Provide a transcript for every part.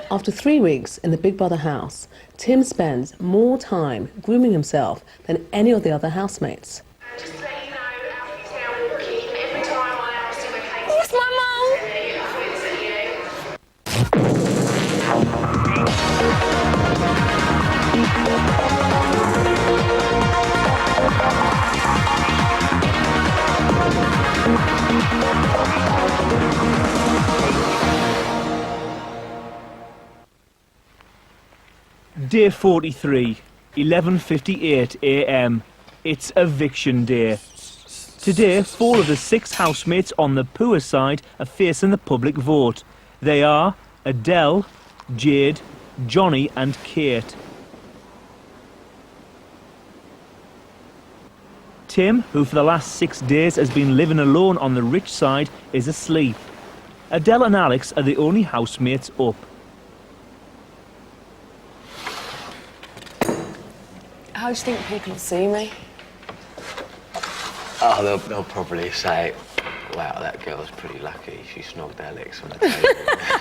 After 3 weeks in the Big Brother house, Tim spends more time grooming himself than any of the other housemates. Just to let you know, Alfie's now walking. Every time I ask him, okay, Where's my mum? Day 43, 11:58 a.m. It's eviction day. Today, 4 of the 6 housemates on the poor side are facing the public vote. They are Adele, Jade, Johnny and Kate. Tim, who for the last 6 days has been living alone on the rich side, is asleep. Adele and Alex are the only housemates up. How do you think people will see me? Oh, they'll probably say, wow, that girl's pretty lucky. She snogged Alex on the table.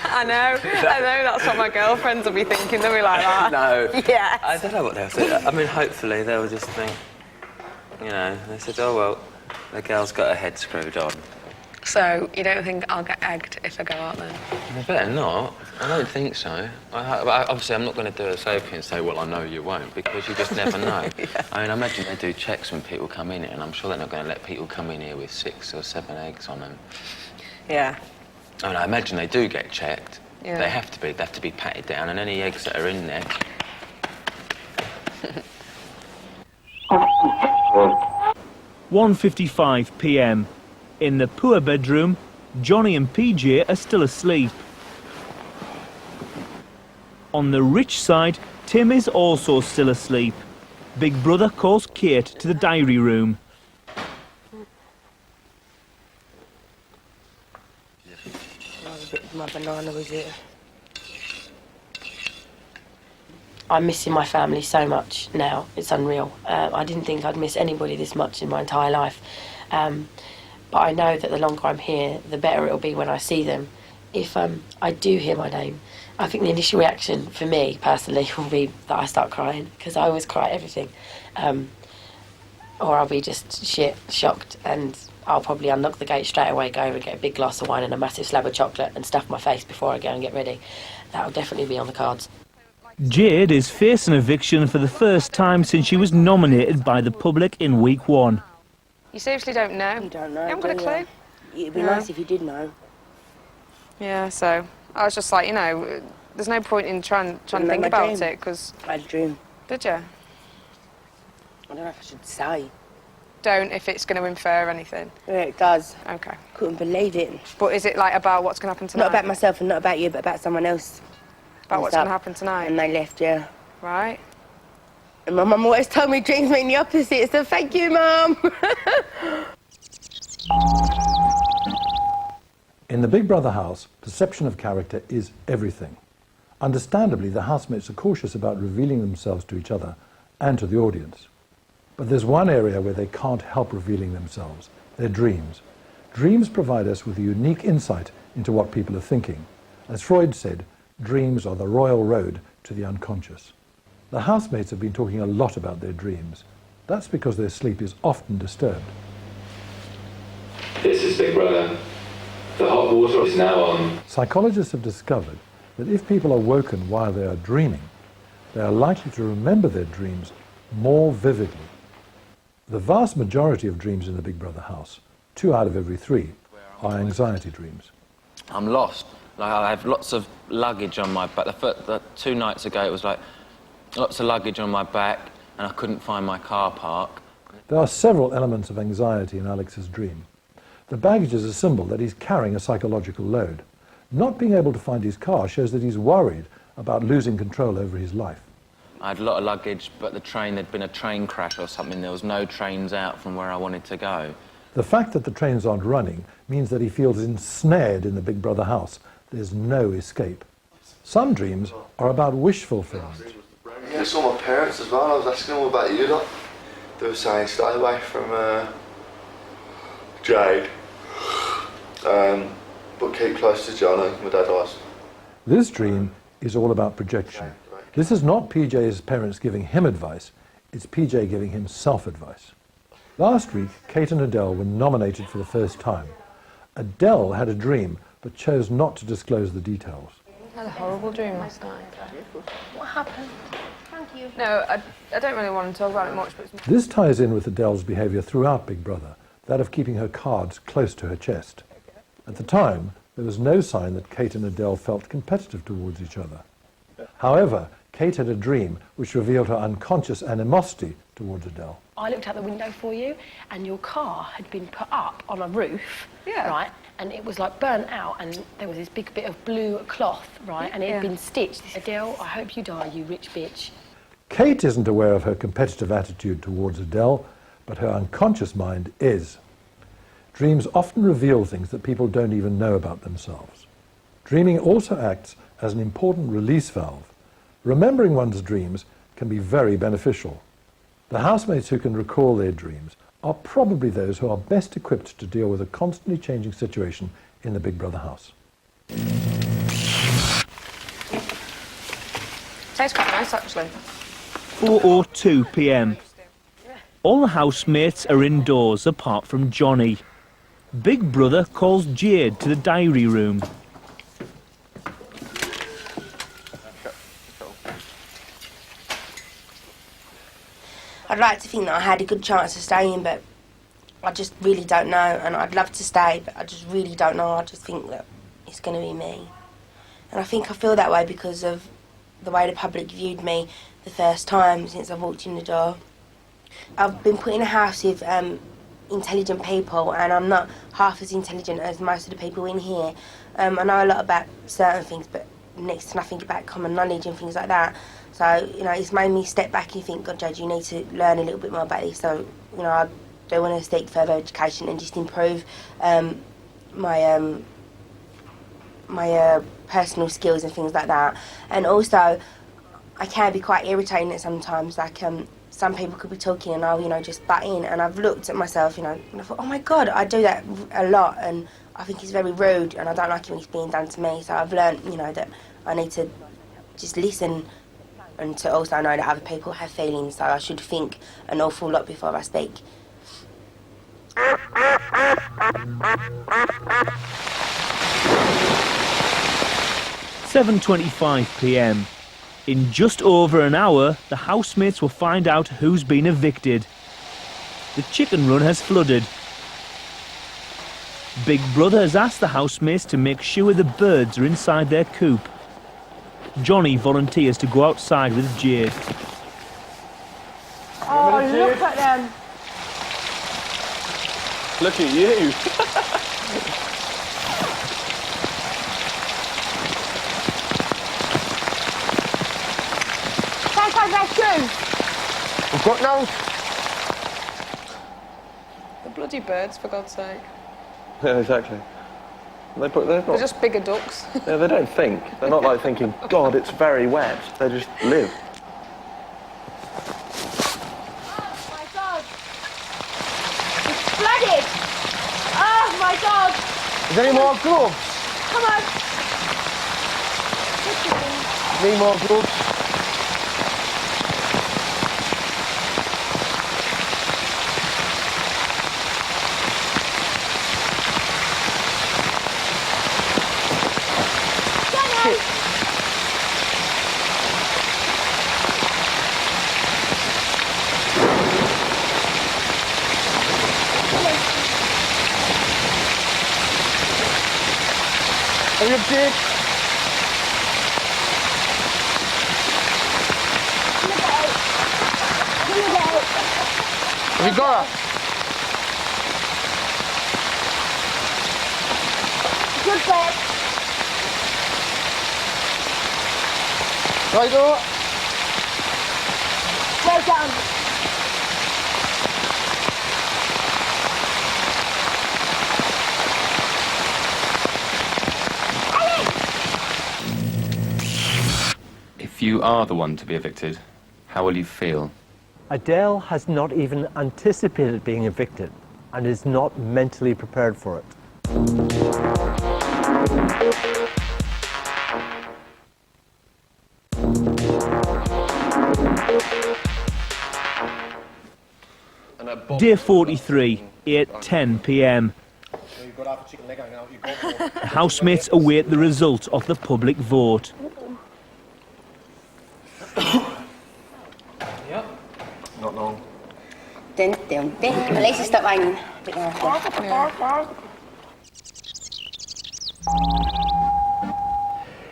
I know, that's what my girlfriends will be thinking. They'll be like that. No. Yes. I don't know what they'll think. I mean, hopefully they'll just think, you know, they said, oh, well, the girl's got her head screwed on. So, you don't think I'll get egged if I go out then? They better not. I don't think so. Obviously, I'm not going to do a Sophie and say, well, I know you won't, because you just never know. Yeah. I mean, I imagine they do checks when people come in here, and I'm sure they're not going to let people come in here with 6 or 7 eggs on them. Yeah. I mean, I imagine they do get checked. Yeah. They have to be patted down, and any eggs that are in there... 1:55 p.m. In the poor bedroom, Johnny and PJ are still asleep. On the rich side, Tim is also still asleep. Big Brother calls Kate to the diary room. My banana was it. I'm missing my family so much now. It's unreal. I didn't think I'd miss anybody this much in my entire life. But I know that the longer I'm here, the better it'll be when I see them. If I do hear my name, I think the initial reaction for me, personally, will be that I start crying, because I always cry at everything. Or I'll be just shocked, and I'll probably unlock the gate straight away, go over and get a big glass of wine and a massive slab of chocolate and stuff my face before I go and get ready. That'll definitely be on the cards. Jade is facing eviction for the first time since she was nominated by the public in week 1. You seriously don't know? You don't know. You haven't got a clue? It'd be nice if you did know. Yeah, so I was just like, you know, there's no point in trying to think about it, because... I had a dream. Did you? I don't know if I should say. Don't, if it's going to infer anything. Yeah, it does. Okay. Couldn't believe it. But is it, like, about what's going to happen tonight? Not about myself and not about you, but about someone else. About what's going to happen tonight? And they left, yeah. Right. And my mum always told me dreams mean the opposite, so thank you, Mum. In the Big Brother house, perception of character is everything. Understandably, the housemates are cautious about revealing themselves to each other and to the audience. But there's one area where they can't help revealing themselves: their dreams. Dreams provide us with a unique insight into what people are thinking. As Freud said, dreams are the royal road to the unconscious. The housemates have been talking a lot about their dreams. That's because their sleep is often disturbed. This is Big Brother. The hot water is now on. Psychologists have discovered that if people are woken while they are dreaming, they are likely to remember their dreams more vividly. The vast majority of dreams in the Big Brother house, 2 out of every 3, are anxiety dreams. I'm lost. Like, I have lots of luggage on my back. The 2 nights ago, it was like lots of luggage on my back, and I couldn't find my car park. There are several elements of anxiety in Alex's dream. The baggage is a symbol that he's carrying a psychological load. Not being able to find his car shows that he's worried about losing control over his life. I had a lot of luggage, but there'd been a train crash or something. There was no trains out from where I wanted to go. The fact that the trains aren't running means that he feels ensnared in the Big Brother house. There's no escape. Some dreams are about wish fulfillment. Yeah, I saw my parents as well. I was asking them about you lot. They were saying stay away from Jade. but keep close to Johnny, my dad was. This dream is all about projection. This is not PJ's parents giving him advice, it's PJ giving him self-advice. Last week, Kate and Adele were nominated for the first time. Adele had a dream, but chose not to disclose the details. I had a horrible dream last night. What happened? Thank you. No, I don't really want to talk about it much, but it's... This ties in with Adele's behaviour throughout Big Brother, that of keeping her cards close to her chest. At the time, there was no sign that Kate and Adele felt competitive towards each other. However, Kate had a dream which revealed her unconscious animosity towards Adele. I looked out the window for you, and your car had been put up on a roof, right? And it was like burnt out, and there was this big bit of blue cloth, right? And it had been stitched. Adele, I hope you die, you rich bitch. Kate isn't aware of her competitive attitude towards Adele, but her unconscious mind is. Dreams often reveal things that people don't even know about themselves. Dreaming also acts as an important release valve. Remembering one's dreams can be very beneficial. The housemates who can recall their dreams are probably those who are best equipped to deal with a constantly changing situation in the Big Brother house. Tastes quite nice, actually. 4:02 p.m. All the housemates are indoors apart from Johnny. Big Brother calls Jade to the diary room. I'd like to think that I had a good chance of staying, but I just really don't know, and I'd love to stay, but I just really don't know. I just think that it's going to be me. And I think I feel that way because of the way the public viewed me the first time since I walked in the door. I've been put in a house with intelligent people, and I'm not half as intelligent as most of the people in here. I know a lot about certain things, but next to nothing about common knowledge and things like that. So, you know, it's made me step back and think, God, Jade, you need to learn a little bit more about this. So, you know, I do want to seek further education and just improve my personal skills and things like that. And also, I can be quite irritating at sometimes. Like, some people could be talking and I'll, you know, just butt in. And I've looked at myself, you know, and I thought, oh my God, I do that a lot. And I think it's very rude and I don't like it when it's being done to me. So I've learned, you know, that I need to just listen and to also know that other people have feelings. So I should think an awful lot before I speak. 7:25 p.m. In just over an hour, the housemates will find out who's been evicted. The chicken run has flooded. Big Brother has asked the housemates to make sure the birds are inside their coop. Johnny volunteers to go outside with Jade. Oh, look at them. Look at you. I've got no. The bloody birds, for God's sake. Yeah, exactly. They're just bigger ducks. Yeah, they don't think. They're not like thinking, God, it's very wet. They just live. Oh my God! It's flooded! Oh my God! Is there any more gloves? Come on! Need more gloves? Are you upstairs? Have you got her? Good bed. Right, go. Well done. If you are the one to be evicted, how will you feel? Adele has not even anticipated being evicted and is not mentally prepared for it. Day 43, 8:10 p.m. The housemates await the result of the public vote. Not long. At least it stopped raining.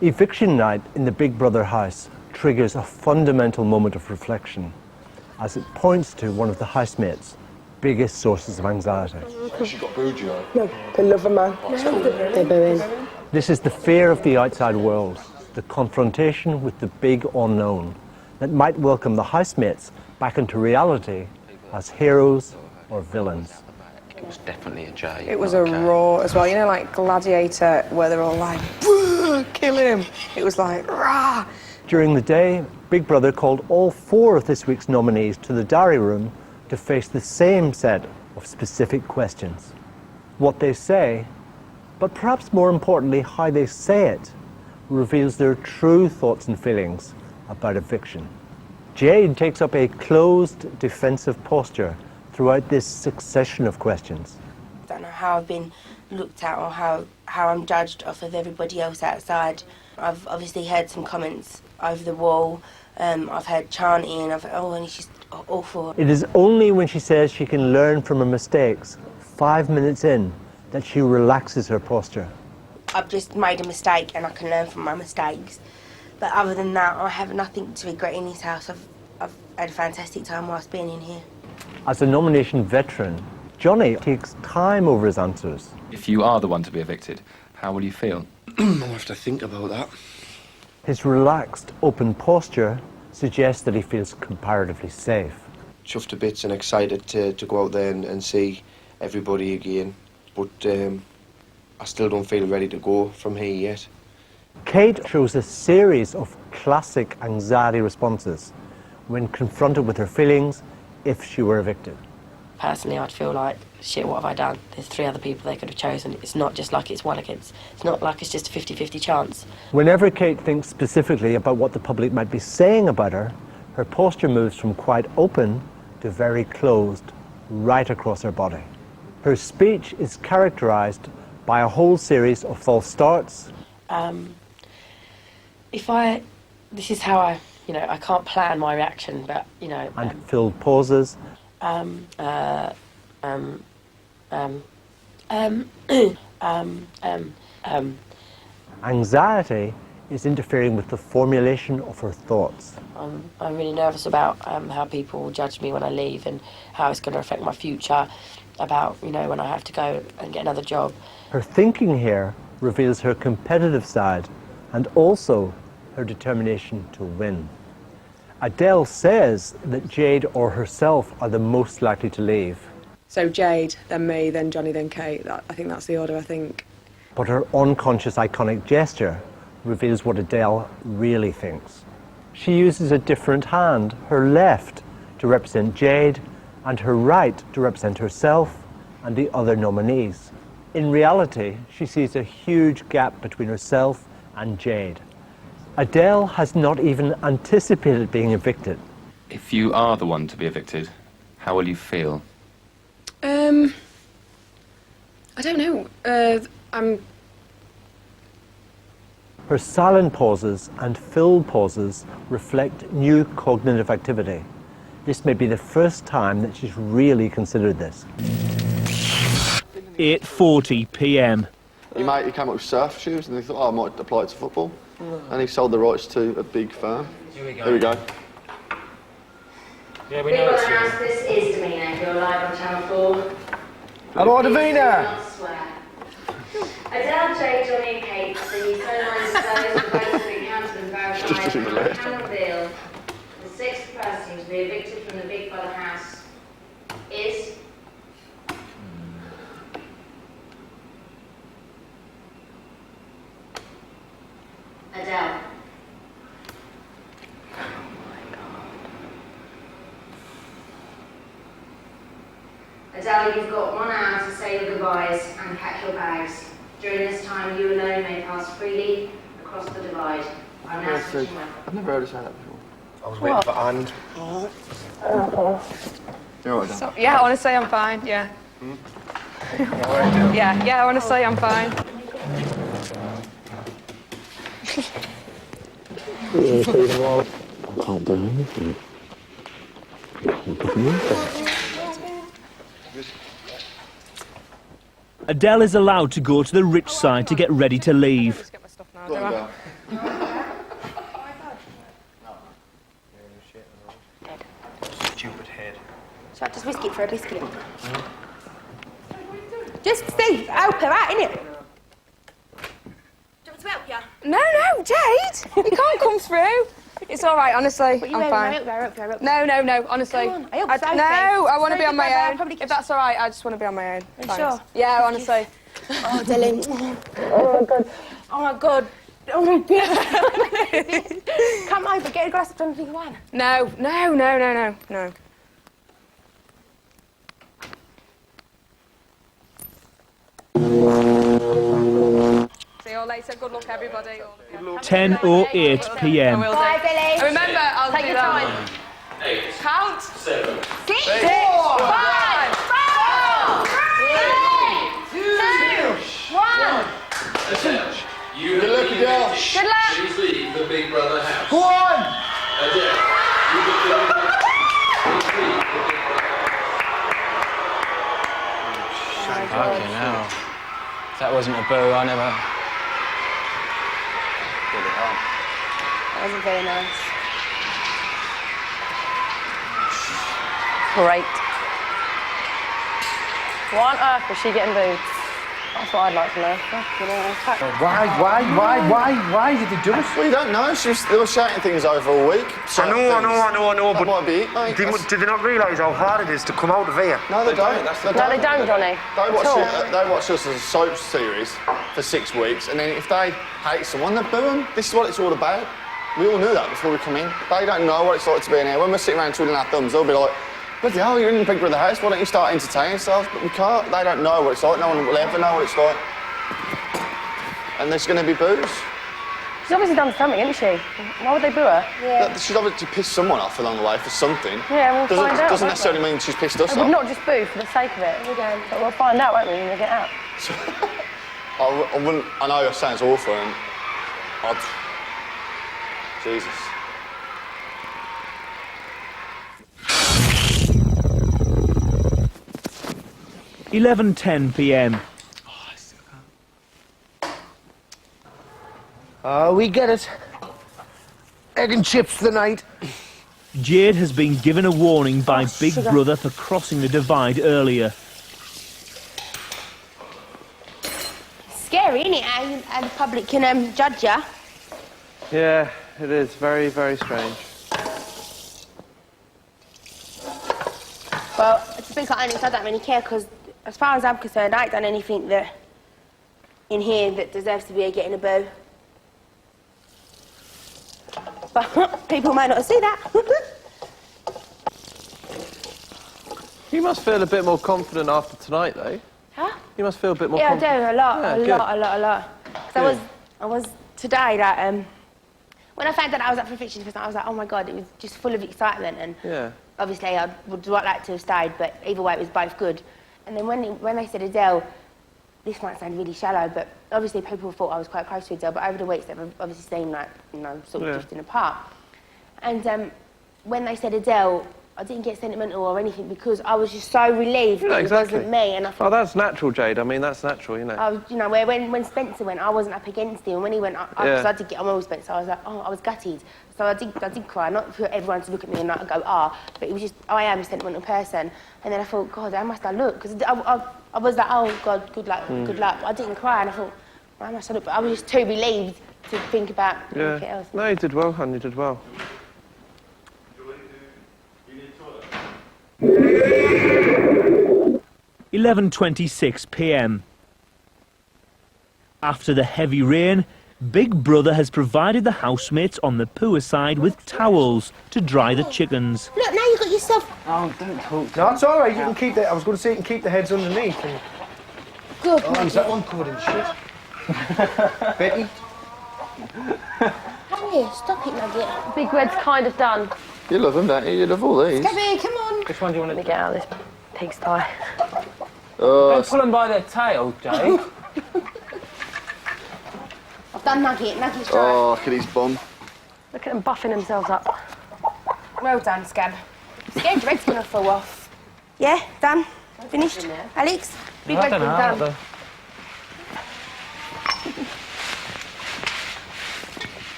Eviction night in the Big Brother house triggers a fundamental moment of reflection as it points to one of the housemates' biggest sources of anxiety. She got booed, you know. No, they love a man. They're booing. This is the fear of the outside world, the confrontation with the big unknown that might welcome the housemates back into reality as heroes or villains. It was definitely a J. It was a roar as well. You know, like Gladiator, where they're all like, kill him. It was like, rah. During the day, Big Brother called all 4 of this week's nominees to the diary room to face the same set of specific questions. What they say, but perhaps more importantly, how they say it, reveals their true thoughts and feelings about eviction. Jade takes up a closed, defensive posture throughout this succession of questions. I don't know how I've been looked at or how I'm judged off of everybody else outside. I've obviously heard some comments over the wall. I've heard chanting. And it's just awful. It is only when she says she can learn from her mistakes, 5 minutes in, that she relaxes her posture. I've just made a mistake and I can learn from my mistakes. But other than that, I have nothing to regret in this house. I've had a fantastic time whilst being in here. As a nomination veteran, Johnny takes time over his answers. If you are the one to be evicted, how will you feel? I'll have to think about that. His relaxed, open posture suggests that he feels comparatively safe. Chuffed to bits and excited to go out there and see everybody again. But I still don't feel ready to go from here yet. Kate shows a series of classic anxiety responses when confronted with her feelings if she were evicted. Personally, I'd feel like, shit, what have I done? There's 3 other people they could have chosen. It's not just like it's it's not like it's just a 50-50 chance. Whenever Kate thinks specifically about what the public might be saying about her, her posture moves from quite open to very closed, right across her body. Her speech is characterised by a whole series of false starts. This is how I can't plan my reaction, but, And filled pauses. Anxiety is interfering with the formulation of her thoughts. I'm really nervous about how people will judge me when I leave and how it's going to affect my future, about, when I have to go and get another job. Her thinking here reveals her competitive side and also her determination to win. Adele says that Jade or herself are the most likely to leave. So Jade, then me, then Johnny, then Kate. I think that's the order, I think. But her unconscious iconic gesture reveals what Adele really thinks. She uses a different hand, her left, to represent Jade, and her right to represent herself and the other nominees. In reality, she sees a huge gap between herself and Jade. Adele has not even anticipated being evicted. If you are the one to be evicted, how will you feel? I don't know. Her silent pauses and filled pauses reflect new cognitive activity. This may be the first time that she's really considered this. 8:40 p.m. He came up with surf shoes and he thought, I might apply it to football. And he sold the rights to a big firm. Here we go. Yeah, we know it's you. This is Davina. You're live on Channel 4. Hello, Davina! Adele, Jade, Johnny and Kate, the phone lines closed, both have been counted and verified. I can reveal the 6th person to be evicted from the Big Brother house is... Adele. Adele, you've got 1 hour to say your goodbyes and pack your bags. During this time, you alone may pass freely across the divide. I'm now switching up. I've never heard her say that before. I was waiting for and. You're all right, Dan? So, yeah, honestly, I'm fine, yeah. Yeah, honestly, I'm fine. I can't do anything. Adele is allowed to go to the rich side to get ready to leave. Stupid head. Shall I just risk it for a biscuit? Just see, help her out, innit? Do you want me to help you? No, Jade! You can't come through. It's all right, honestly. But you I'm will, fine. I help you. No, honestly. Come on, I help Sophie. No, I want to be on my Sophie, own. probably If that's all right, I just want to be on my own. Are you Thanks. sure? Yeah, honestly. Oh, Dylan. Oh, my God. Oh, my God. Oh, my God. Come over, get a glass of something wine. No. See you all later. Good luck, everybody. 10:08 p.m. Bye, Billy. And remember, I'll Take do your that. time. 8. Count. 7. 6, 6, 5, 4, 3, 2, 1. You good luck, Adele. Good luck. Please leave the Big Brother house. Go on! Adele, you can please leave the Big Brother house. Fucking hell. If that wasn't a boo, I never... That wasn't very nice. Great. Why on earth was she getting booed? That's what I'd like to know. Why did they do it? Well, you don't know. They were shouting things over all week. I know, That but might be it, mate. did they not realise how hard it is to come out of here? No, they don't. No, they don't, Johnny. They watch us as a soap series for 6 weeks, and then if they hate someone, they boo them. This is what it's all about. We all knew that before we come in. They don't know what it's like to be in here. When we're sitting around twiddling our thumbs, they'll be like, bloody hell, you're in the Big Brother house, why don't you start entertaining yourselves? But we can't. They don't know what it's like. No one will ever know what it's like. And there's going to be boos. She's obviously done something, hasn't she? Why would they boo her? Yeah. She's obviously pissed someone off along the way for something. Yeah, we'll find out. Doesn't necessarily mean she's pissed us They off. would not just boo for the sake of it. But we'll find out, won't we, when we get out? I know it sounds awful, and Jesus. (11:10 p.m). We get it. Egg and chips tonight. Jade has been given a warning by Big Brother for crossing the divide earlier. Scary, isn't it? How the public can judge you. Yeah, it is. Very, very strange. Well, to be quite honest, I don't really care because, as far as I'm concerned, I ain't done anything that in here that deserves to be getting a boo. But people might not see that. You must feel a bit more confident after tonight, though. Huh? You must feel a bit more Yeah, I confident. do, a lot. Yeah, A lot. 'Cause I was today, like, when I found out I was up for fiction, I was like, oh my God, it was just full of excitement. And Yeah. obviously I would like to have stayed, but either way it was both good. And then when they said Adele, this might sound really shallow, but obviously people thought I was quite close to Adele, but over the weeks they've obviously seen, like, you know, sort of drifting apart. And when they said Adele, I didn't get sentimental or anything because I was just so relieved that it wasn't me. And I thought, Oh, that's natural, Jade. I mean, that's natural, you know. I was, you know, when Spencer went, I wasn't up against him. When he went, because I did get on with Spencer, I was like, oh, I was gutted. So I did cry, not for everyone to look at me and like go, but it was just, I am a sentimental person. And then I thought, God, how must I look? Because I was like, oh, God, good luck. But I didn't cry, and I thought, how must I look? But I was just too relieved to think about anything else. No, you did well, hon, you did well. 11:26 p.m. After the heavy rain, Big Brother has provided the housemates on the poor side with towels to dry the chickens. Look, now you've got yourself... Oh, don't talk. No, it's all right. You can keep the... I was going to say you can keep the heads underneath. And... Good. Oh, is that one covered in shit? Betty? Come here, stop it, Nugget. Big Red's kind of done. You love them, don't you? You love all these. Scabby, come on. Which one do you want Let me get out of this pigsty. Oh, Don't pull them by their tail, Jay. I've done Nugget. Nugget's dry. oh, look at his bum. Look at them buffing themselves up. Well done, Scab. I'm scared your head's gonna fall off. Yeah, done. Finished. Alex? Big I bag's don't been know. done.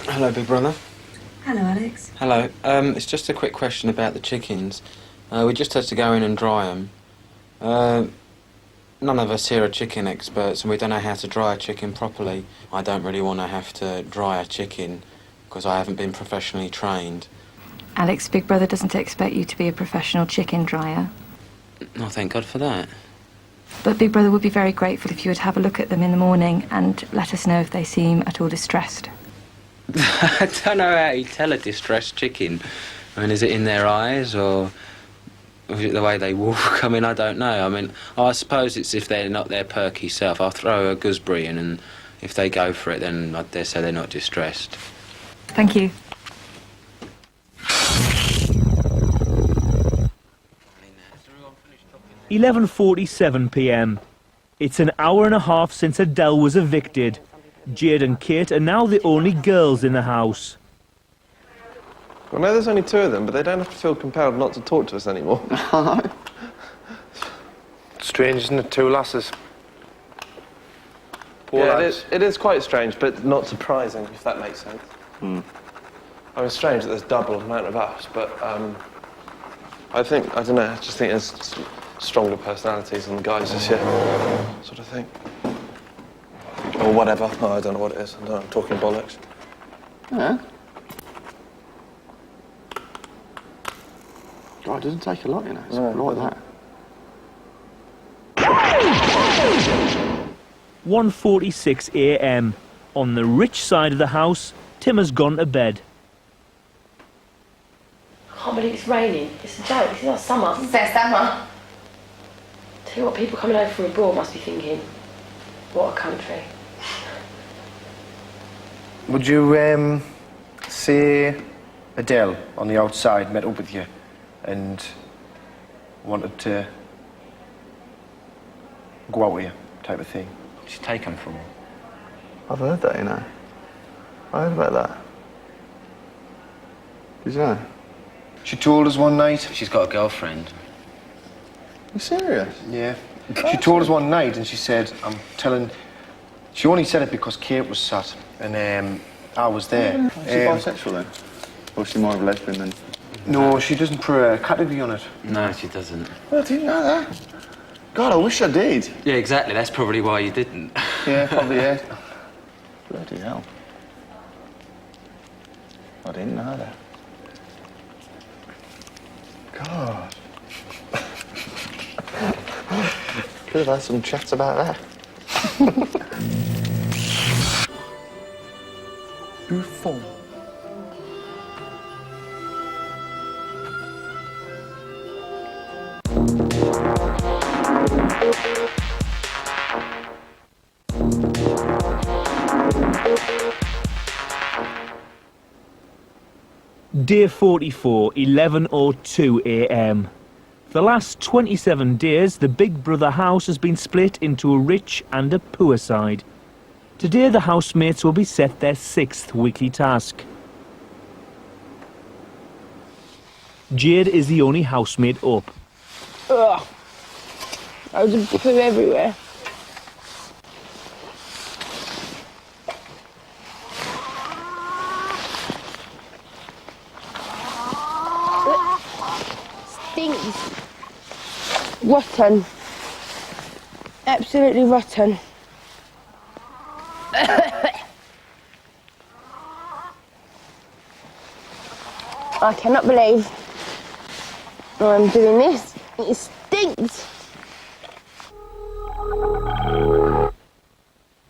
Hello, big brother. Hello, Alex. Hello. It's just a quick question about the chickens. We just had to go in and dry them. None of us here are chicken experts and we don't know how to dry a chicken properly. I don't really want to have to dry a chicken because I haven't been professionally trained. Alex, Big Brother doesn't expect you to be a professional chicken dryer. Oh, thank God for that. But Big Brother would be very grateful if you would have a look at them in the morning and let us know if they seem at all distressed. I don't know how you tell a distressed chicken. I mean, is it in their eyes or is it the way they walk? I mean, I don't know. I mean, I suppose it's if they're not their perky self. I'll throw a gooseberry in and if they go for it, then I dare say they're not distressed. Thank you. £11:47 It's an hour and a half since Adele was evicted. Jade and Kate are now the only girls in the house. Well, no, there's only two of them, but they don't have to feel compelled not to talk to us anymore. Strange, isn't it? Two lasses. Poor Yeah, lads. it is quite strange, but not surprising, if that makes sense. I mean, it's strange that there's double the amount of us, but I don't know, I just think there's stronger personalities than the guys this year, sort of thing. Or whatever. Oh, I don't know what it is. I'm talking bollocks. Yeah. God, it doesn't take a lot, you know. It's like that. 1:46 a.m. On the rich side of the house, Tim has gone to bed. I can't believe it's raining. It's a joke. It's not summer. It's their summer. Tell you what, people coming over from abroad must be thinking, what a country. Would you say Adele on the outside met up with you and wanted to go out with you, type of thing? She's taken from me. I've heard that, you know. I heard about that. Did you know? She told us one night. She's got a girlfriend. You serious? Yeah. She told us one night and she said, she only said it because Kate was sat and I was there. Is she bisexual then? Or is she more of a lesbian than... No, she doesn't put a category on it. No, she doesn't. Well, I didn't know that. God, I wish I did. Yeah, exactly. That's probably why you didn't. Yeah, probably, yeah. Bloody hell. I didn't know that. God. Could have had some chats about that. Buffon. Day 44, 11:02 a.m. For the last 27 days, the Big Brother house has been split into a rich and a poor side. Today, the housemates will be set their 6th weekly task. Jade is the only housemate up. Ugh. Loads of poo everywhere. Stinks. Rotten. Absolutely rotten. I cannot believe I'm doing this. It stinks.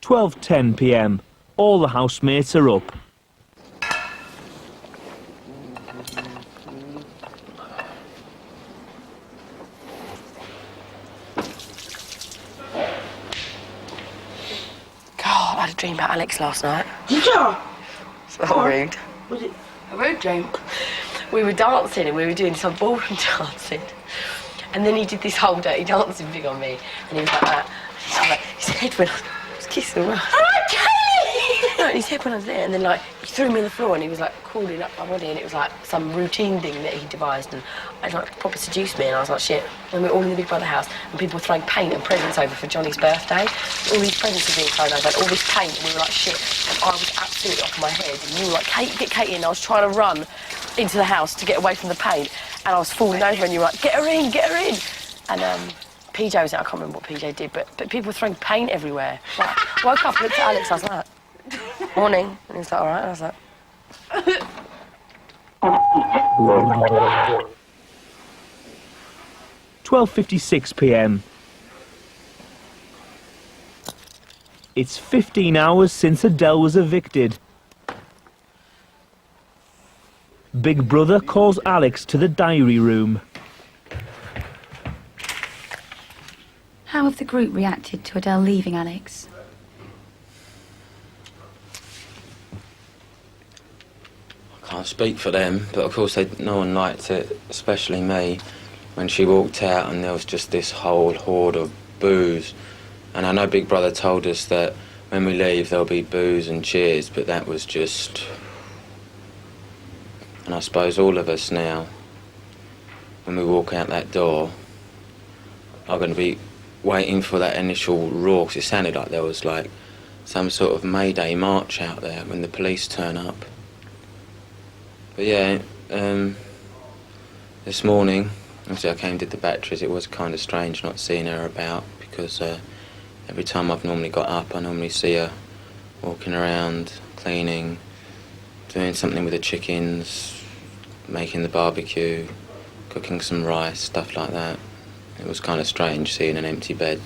12:10 p.m. All the housemates are up. dream about Alex last night. Did you? It's not rude. Was it a rude dream? We were dancing and we were doing some ballroom dancing. And then he did this whole dirty dancing thing on me. And he was like that. And his head went on. I was kissing him. No, and his head went on there. And then, like, he threw me on the floor and he was, like, crawling up my body. And it was, like, some routine thing that he devised. And I, like, proper seduced me. And I was like, shit. And we were all in the Big Brother house. And people were throwing paint and presents over for Johnny's birthday. All these presents were being thrown over. And all this paint. And we were like, shit. And I was absolutely off my head. And you were like, Kate, get Kate in. I was trying to run into the house to get away from the paint. And I was falling over and you were like, get her in, get her in. And PJ was there, I can't remember what PJ did, but people were throwing paint everywhere. Like, woke up, looked at Alex, I was like, morning. And he was like, all right, and I was like... 12:56 p.m. It's 15 hours since Adele was evicted. Big Brother calls Alex to the diary room. How have the group reacted to Adele leaving, Alex? I can't speak for them, but of course no one liked it, especially me, when she walked out and there was just this whole horde of boos. And I know Big Brother told us that when we leave there'll be boos and cheers, but that was just... And I suppose all of us now, when we walk out that door, are going to be waiting for that initial roar, 'cause it sounded like there was like some sort of May Day march out there when the police turn up. But yeah, this morning, obviously I came, did the batteries. It was kind of strange not seeing her about, because every time I've normally got up, I normally see her walking around, cleaning, doing something with the chickens, making the barbecue, cooking some rice, stuff like that. It was kind of strange seeing an empty bed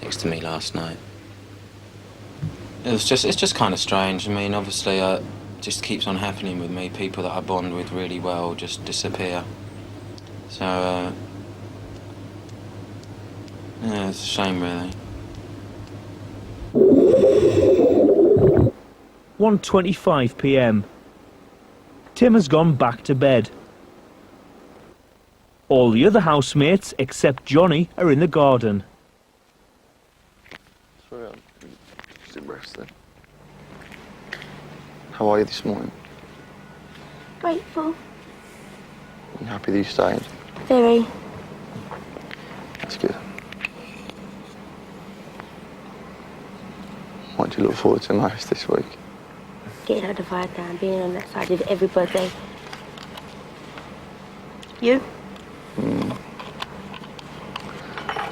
next to me last night. It's just kind of strange. I mean, obviously, it just keeps on happening with me. People that I bond with really well just disappear. So, yeah, it's a shame, really. 1:25 p.m. Tim has gone back to bed. All the other housemates, except Johnny, are in the garden. Sorry, I'm just resting. How are you this morning? Grateful. You happy that you stayed? Very. That's good. What do you look forward to most this week? Getting out of Vietnam and being on that side of everybody. You?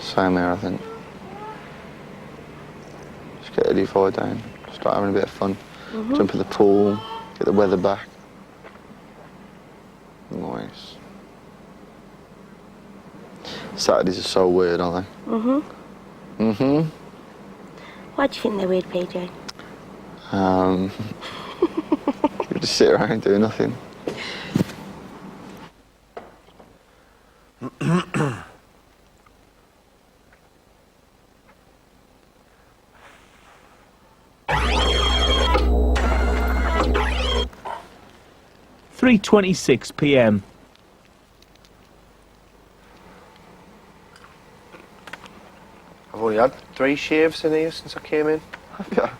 Same here, I think. Just get Eddie Fire down, start having a bit of fun. Jump in the pool, get the weather back. Nice. Saturdays are so weird, aren't they? Why do you think they're weird, PJ? You just sit around and do nothing. (3:26 p.m) I've only had 3 shaves in here since I came in. Yeah.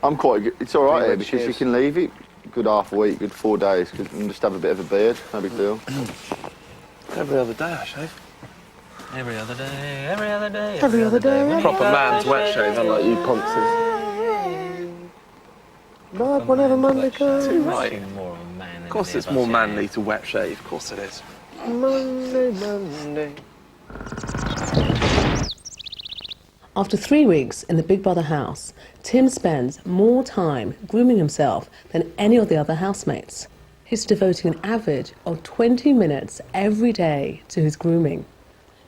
I'm quite good. It's all right here because shaves. you can leave it good half a week, good 4 days, and just have a bit of a beard. No big deal. Every other day I shave. Every other day, every other day. Every other day. Proper man's wet shave, unlike you ponces. But whenever Monday comes. Right. Of course it's more manly to wet shave, of course it is. Monday, Monday. After 3 weeks in the Big Brother house, Tim spends more time grooming himself than any of the other housemates. He's devoting an average of 20 minutes every day to his grooming.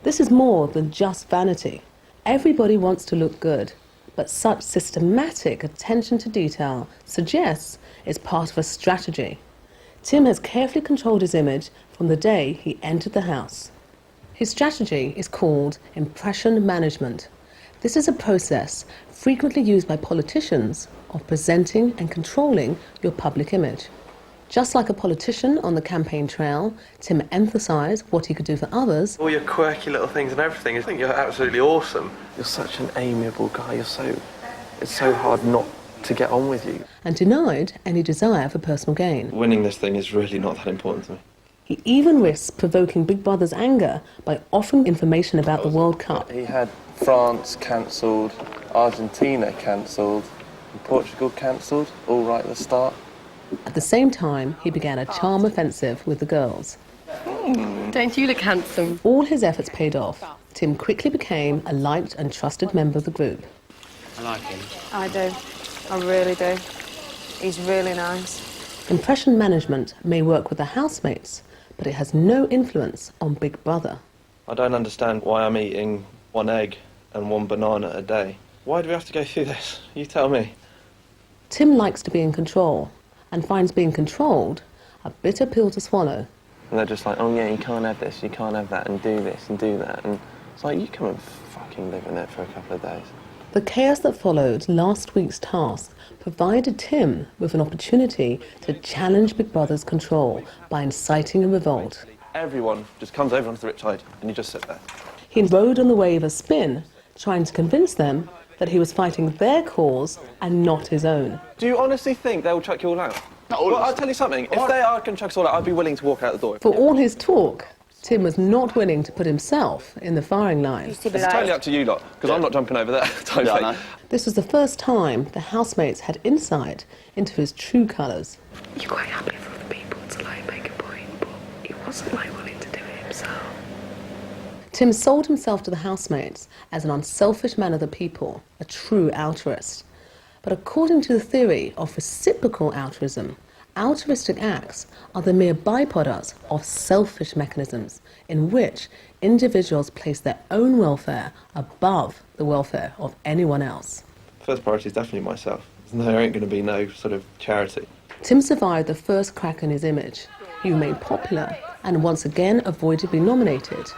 This is more than just vanity. Everybody wants to look good, but such systematic attention to detail suggests it's part of a strategy. Tim has carefully controlled his image from the day he entered the house. His strategy is called impression management. This is a process frequently used by politicians of presenting and controlling your public image. Just like a politician on the campaign trail, Tim emphasised what he could do for others. All your quirky little things and everything, I think you're absolutely awesome. You're such an amiable guy, it's so hard not to get on with you. And denied any desire for personal gain. Winning this thing is really not that important to me. He even risked provoking Big Brother's anger by offering information about the World Cup. He had France cancelled, Argentina cancelled, and Portugal cancelled, all right at the start. At the same time, he began a charm offensive with the girls. Don't you look handsome? All his efforts paid off. Tim quickly became a liked and trusted member of the group. I like him. I do. I really do. He's really nice. Impression management may work with the housemates, but it has no influence on Big Brother. I don't understand why I'm eating 1 egg and 1 banana a day. Why do we have to go through this? You tell me. Tim likes to be in control and finds being controlled a bitter pill to swallow. And they're just like, oh yeah, you can't have this, you can't have that, and do this and do that. And it's like, you come and fucking live in it for a couple of days. The chaos that followed last week's task provided Tim with an opportunity to challenge Big Brother's control by inciting a revolt. Everyone just comes over onto the rich side and you just sit there. He rode on the wave of spin, trying to convince them that he was fighting their cause and not his own. Do you honestly think they'll chuck you all out? Well, I'll tell you something. If they are going to chuck us all out, I'd be willing to walk out the door. For all his talk, Tim was not willing to put himself in the firing line. It's totally up to you lot, because I'm not jumping over there. This was the first time the housemates had insight into his true colours. You're quite happy for other people to make a point, but he wasn't willing to do it himself. Tim sold himself to the housemates as an unselfish man of the people, a true altruist. But according to the theory of reciprocal altruism, altruistic acts are the mere byproducts of selfish mechanisms in which individuals place their own welfare above the welfare of anyone else. First priority is definitely myself. There ain't going to be no sort of charity. Tim survived the first crack in his image. He remained popular and once again avoided being nominated.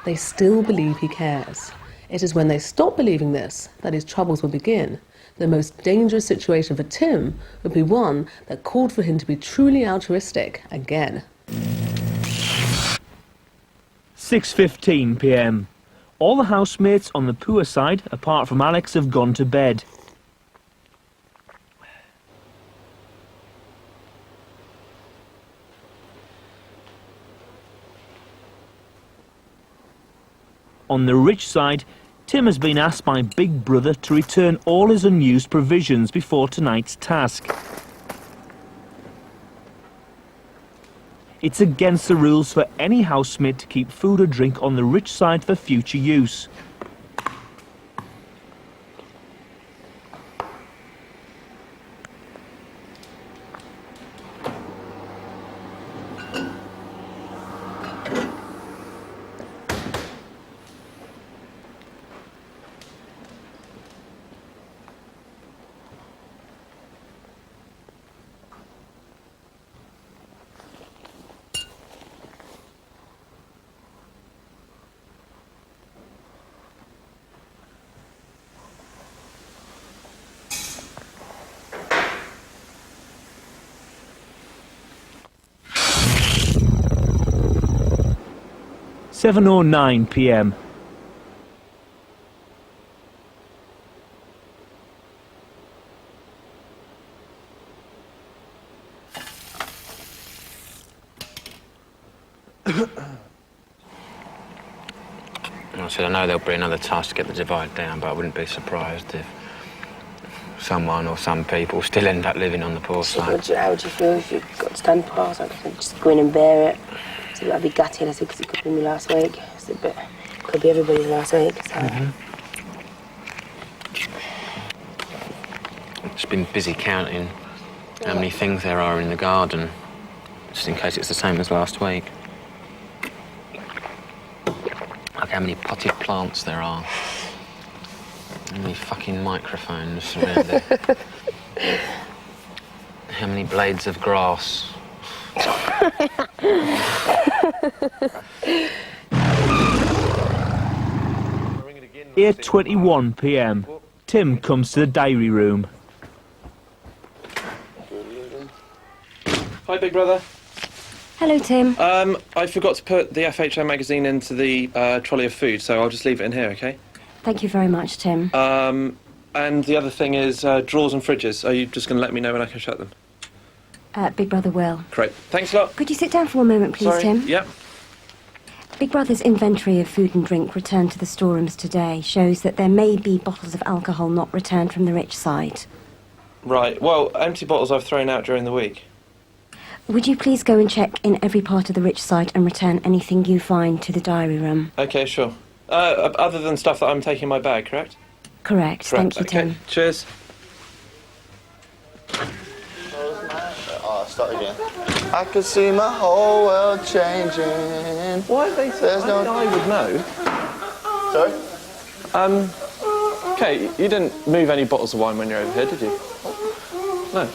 They still believe he cares. It is when they stop believing this that his troubles will begin. The most dangerous situation for Tim would be one that called for him to be truly altruistic again. 6:15 p.m. All the housemates on the poor side, apart from Alex, have gone to bed. On the rich side, Tim has been asked by Big Brother to return all his unused provisions before tonight's task. It's against the rules for any housemate to keep food or drink on the rich side for future use. (7:09 p.m). I know there'll be another task to get the divide down, but I wouldn't be surprised if someone or some people still end up living on the poor side. How would you feel if you got to stand past? I could just go in and bear it. So I'd be gutted, I said, because it could be me last week. I said, but it could be everybody's last week. So. Just been busy counting how many things there are in the garden, just in case it's the same as last week. Like how many potted plants there are. How many fucking microphones surrounded. How many blades of grass. 8:21 p.m. Tim comes to the diary room. Hi, Big Brother. Hello, Tim. I forgot to put the FHM magazine into the trolley of food, so I'll just leave it in here, okay? Thank you very much, Tim. And the other thing is drawers and fridges. Are you just going to let me know when I can shut them? Big Brother will. Great. Thanks a lot. Could you sit down for a moment, please, Sorry. Tim? Yep. Big Brother's inventory of food and drink returned to the storerooms today shows that there may be bottles of alcohol not returned from the rich side. Right. Well, empty bottles I've thrown out during the week. Would you please go and check in every part of the rich side and return anything you find to the diary room? Okay, sure. Other than stuff that I'm taking in my bag, correct? Correct. Thank you, Tim. Okay. Cheers. Oh, start again. I could see my whole world changing. Why have they said I would know? Sorry? Okay, you didn't move any bottles of wine when you're over here, did you? No.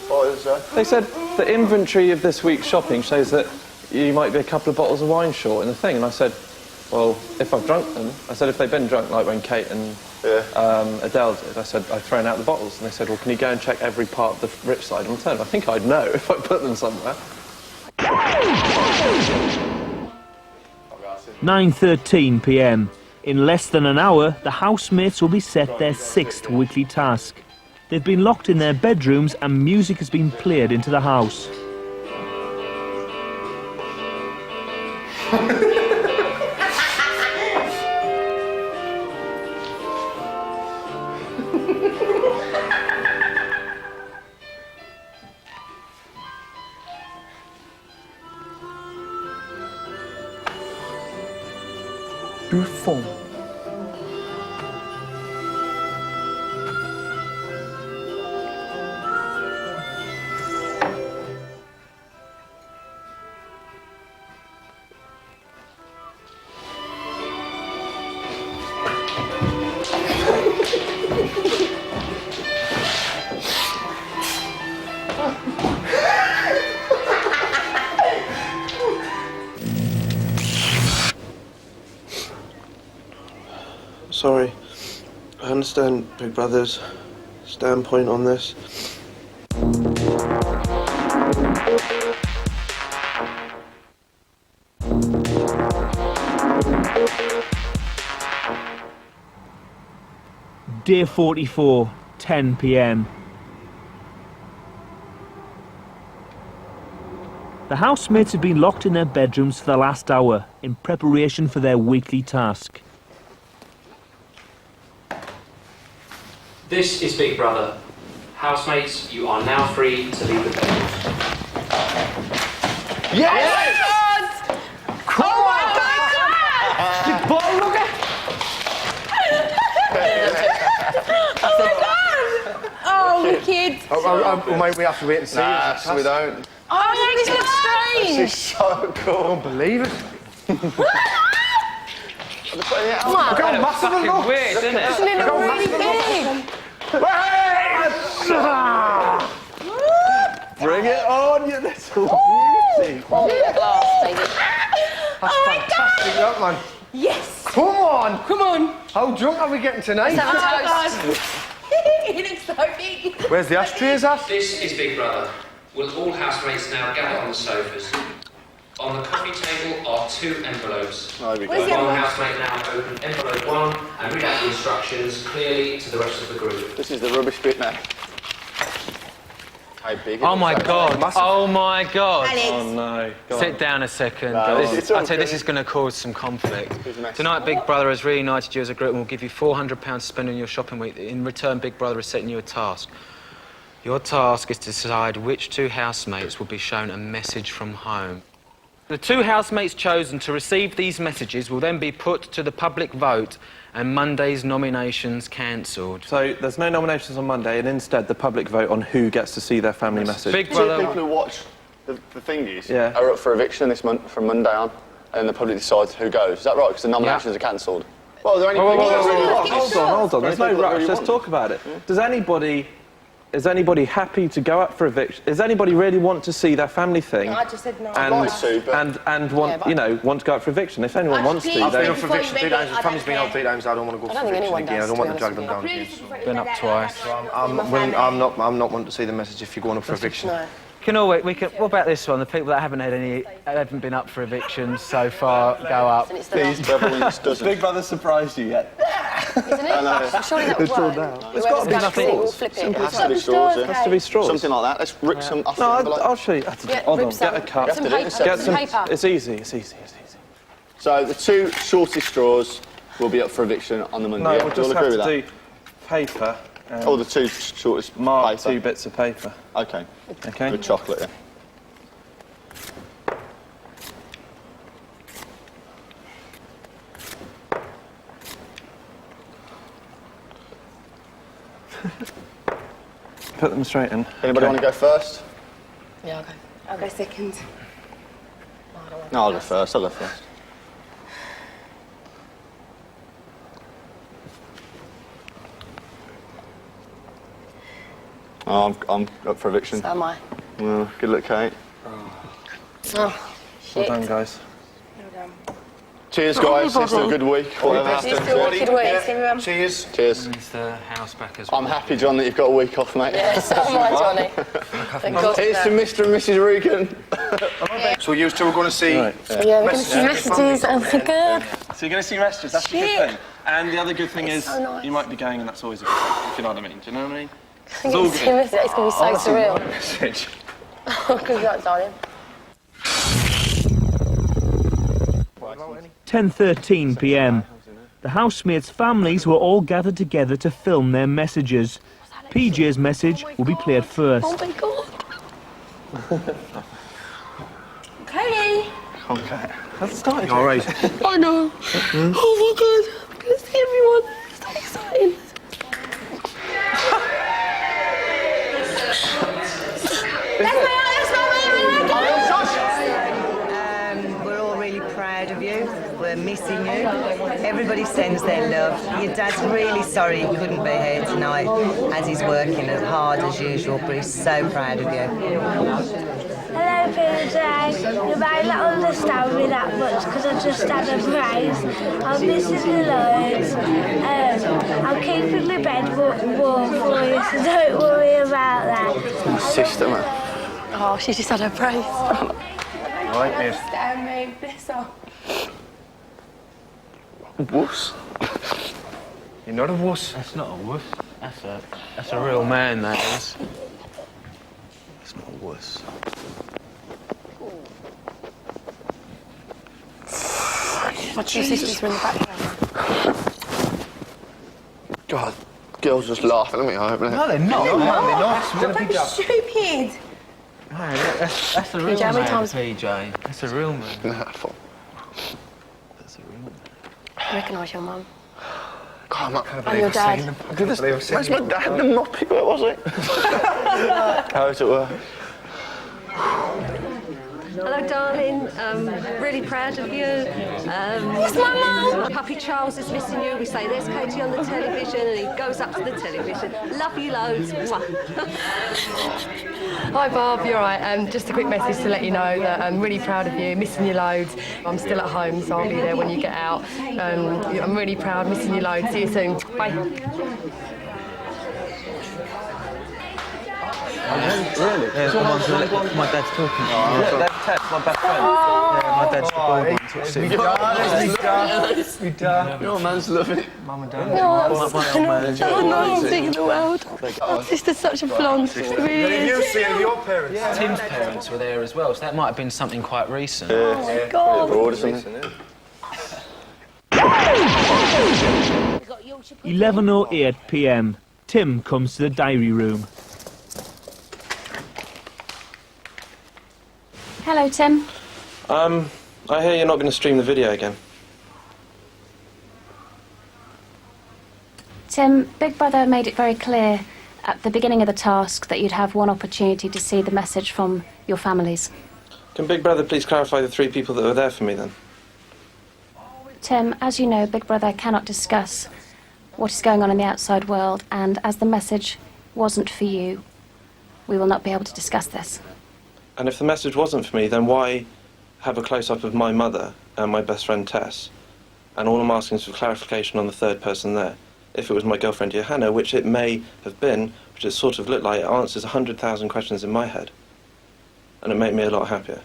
What is that? They said the inventory of this week's shopping shows that you might be a couple of bottles of wine short in the thing, and I said, well, if I've drunk them, I said if they've been drunk, like when Kate and Adele did, I said I've thrown out the bottles, and they said, well, can you go and check every part of the rich side and return them? I think I'd know if I put them somewhere. 9:13 p.m. In less than an hour, the housemates will be set their 6th weekly task. They've been locked in their bedrooms and music has been played into the house. Du fond. Sorry. I understand Big Brother's standpoint on this. Day 44, 10 p.m. The housemates have been locked in their bedrooms for the last hour in preparation for their weekly task. This is Big Brother. Housemates, you are now free to leave the bedroom. Yes! Come on! Oh my god! Oh, wicked! Oh, mate, we have to wait and see. Nah, so we don't. Oh, this looks strange! This is so cool. I don't believe it. Look how massive it looks. Weird, isn't it? Isn't it really big? Bring it on, you little beauty. Hold the glass, baby. That's fantastic, that man. Yes! Come on! Come on! How drunk are we getting tonight? Let's have a toast. It looks so big. Where's the ashtrays at? This is Big Brother. Will all housemates now gather on the sofas? On the coffee table are 2 envelopes. Where's Will one housemate now open envelope 1 and read out the instructions clearly to the rest of the group? This is the rubbish bit now. How big Oh my God! Oh my God! Alex. Oh no. Go Sit on. down a second. No, it's all I'd say this good. is going to cause some conflict. It's messy. Tonight, Big Brother has reunited you as a group and will give you £400 to spend on your shopping week. In return, Big Brother is setting you a task. Your task is to decide which 2 housemates will be shown a message from home. The 2 housemates chosen to receive these messages will then be put to the public vote and Monday's nominations cancelled. So there's no nominations on Monday, and instead the public vote on who gets to see their family message. Big Two Brother. people who watch the thingies Yeah. are up for eviction this month from Monday on, and the public decides who goes. Is that right? Because the nominations are cancelled. Well, are there any people that really watch? Hold on. There's no People that rush. really Let's want. talk about it. Does anybody is anybody happy to go up for eviction? Does anybody really want to see their family thing? No, I just said no. And want, you know, want to go up for eviction? If anyone wants to, I've then... been up for eviction 2 times. The family's been out 3 times. I don't want to go for eviction again. I don't want to drag them down again. Been up twice. I'm not wanting to see the message if you're going up for eviction. What about this one? The people that haven't been up for evictions so far go up. Please, Big Brother surprised you yet? Isn't it? Surely that would work. It's got to be nothing. We'll flip it. Has to be straws, yeah. Has to be straws. Something like that. Let's rip some off. No, I'll show you. Hold on, get a cup. Some paper. Get Some paper. It's easy. So the 2 shortest straws will be up for eviction on the Monday. No, Yeah? we'll Do you just all agree have to with do paper. that? Oh, the 2 shortest. Mark paper. 2 bits of paper. Okay. Okay. With chocolate, yeah. Put them straight in. Anybody want to go first? Yeah, okay. I'll go second. No, I'll go first. Oh, I'm up for eviction. So am I. Well, good luck, Kate. Oh, shit. Well done, guys. Cheers, guys. It's been a good week. Cheers. Cheers. It's the house back as well. I'm happy, John, that you've got a week off, mate. Yeah, so am I, Johnny. Thank God. Here's to Mr. and Mrs. Regan. So you 2 are going to see... Yeah, we're going to see messages. Oh, my God. So you're going to see messages, that's a good Shit. thing. And the other good thing is, so nice. you might be going and that's always a good thing, if you know what I mean. Do you know what I mean? It's going to be so surreal. Message. Oh, good luck, darling. 10:13 p.m. The housemates' families were all gathered together to film their messages. PJ's message will be played first. Oh, my God. Cody. Okay. That's started. All right. I know. Oh, my God. I'm going to see everyone. It's so exciting. We're all really proud of you. We're missing you. Everybody sends their love. Your dad's really sorry he couldn't be here tonight, as he's working as hard as usual, but he's so proud of you. Hello, PJ. You might not understand me that much because I just had a prize. I'm missing you loads. I'm keeping the bed warm for you, so don't worry about that. Sister, man. Oh, she just had her praise. Right, miss. Stand me, bless her. Wuss. You're not a wuss. That's not a wuss. That's a real man, that is. That's not a wuss. My 2 sisters are in the background. God, girls just laughing at me, I hope. No, they're not. No, they're not. Don't be stupid. That's a real PJ, how many man, times- PJ. That's a real man. That's a real man. I recognise your mum. God, And your dad. Where's my dad? The moppy, where was it? How is it work? Hello, darling. Really proud of you. It's my mum. Puppy Charles is missing you. We say, there's Katie on the television, and he goes up to the television. Love you loads. Mwah. Hi Bob, you're right. Just a quick message to let you know that I'm really proud of you, missing you loads. I'm still at home, so I'll be there when you get out. I'm really proud, missing you loads. See you soon. Bye. Really? Yeah, my dad's talking. Yeah, that's my best friend. Yeah, my dad's the boy. Your man's loving. Mum and Dad. I'm big in the world. My sister's such a blonde. Really. You see any of your parents? Yeah. Tim's parents were there as well, so that might have been something quite recent. Yeah. Oh my God. Abroad or something. 11:08 p.m. Tim comes to the diary room. Hello, Tim. I hear you're not going to stream the video again. Tim, Big Brother made it very clear at the beginning of the task that you'd have one opportunity to see the message from your families. Can Big Brother please clarify the 3 people that were there for me then? Tim, as you know, Big Brother cannot discuss what is going on in the outside world, and as the message wasn't for you, we will not be able to discuss this. And if the message wasn't for me, then why have a close-up of my mother and my best friend Tess? And all I'm asking is for clarification on the third person there. If it was my girlfriend Johanna, which it may have been, which it sort of looked like, it answers 100,000 questions in my head. And it made me a lot happier.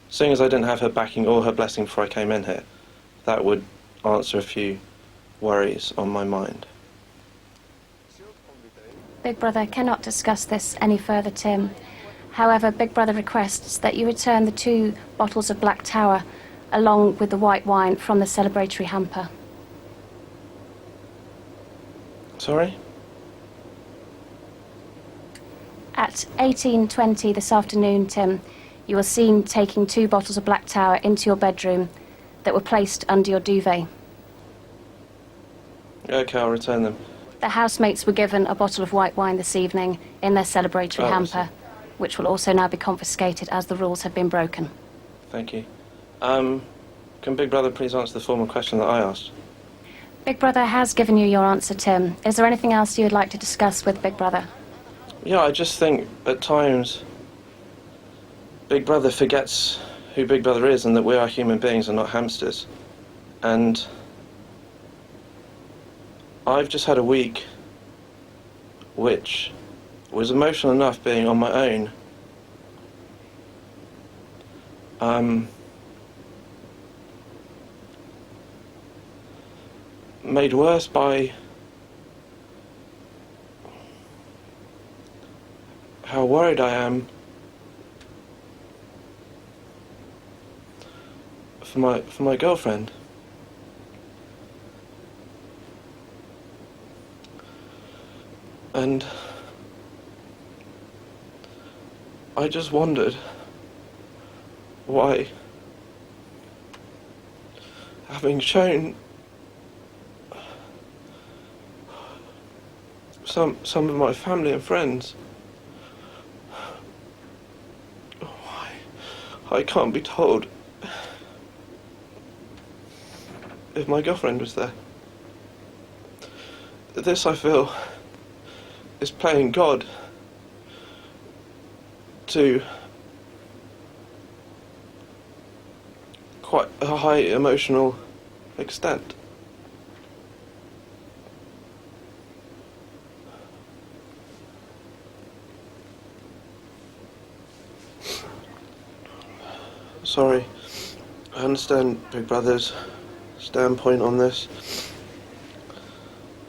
Seeing as I didn't have her backing or her blessing before I came in here, that would answer a few worries on my mind. Big Brother cannot discuss this any further, Tim. However, Big Brother requests that you return the 2 bottles of Black Tower along with the white wine from the celebratory hamper. Sorry? At 18:20 this afternoon, Tim, you were seen taking 2 bottles of Black Tower into your bedroom that were placed under your duvet. Okay, I'll return them. The housemates were given a bottle of white wine this evening in their celebratory hamper, which will also now be confiscated as the rules have been broken. Thank you. Can Big Brother please answer the formal question that I asked? Big Brother has given you your answer, Tim. Is there anything else you would like to discuss with Big Brother? Yeah, I just think at times Big Brother forgets who Big Brother is and that we are human beings and not hamsters. And I've just had a week which was emotional enough being on my own. Made worse by how worried I am for my girlfriend. And I just wondered why, having shown some of my family and friends why I can't be told if my girlfriend was there. This, I feel, is playing God to quite a high emotional extent. Sorry, I understand Big Brother's standpoint on this.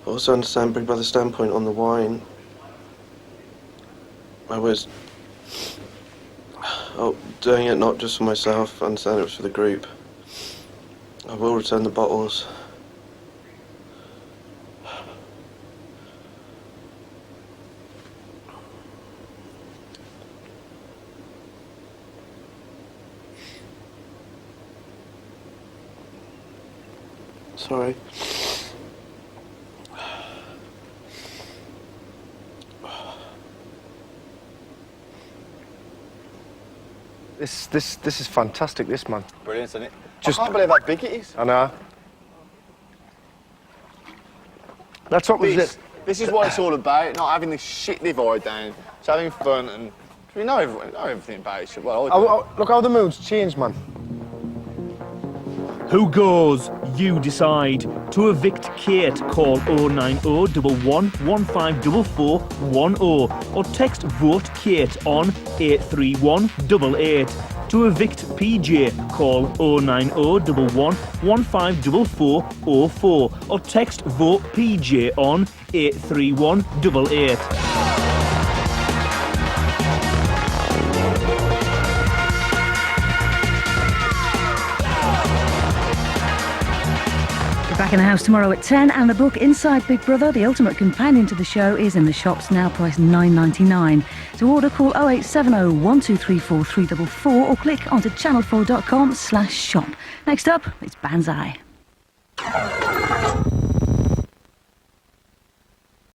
I also understand Big Brother's standpoint on the wine. I was doing it not just for myself, I understand it was for the group. I will return the bottles. Sorry. This is fantastic, this, man. Brilliant, isn't it? I can't believe how big it is. I know. That's what was it. This is what it's all about, not having this shit divide down. It's having fun and we know everything about it. Well, look how the mood's changed, man. Who goes? You decide. To evict Kate, call 090 11 1544 or text VOTE KATE on 83188. To evict PJ, call 090 11 1544 or text VOTE PJ on 83188. Back in the house tomorrow at 10, and the book Inside Big Brother, the ultimate companion to the show, is in the shops now, priced $9.99. To order, call 0870 1234 344 or click onto channel4.com/shop. Next up, it's Banzai.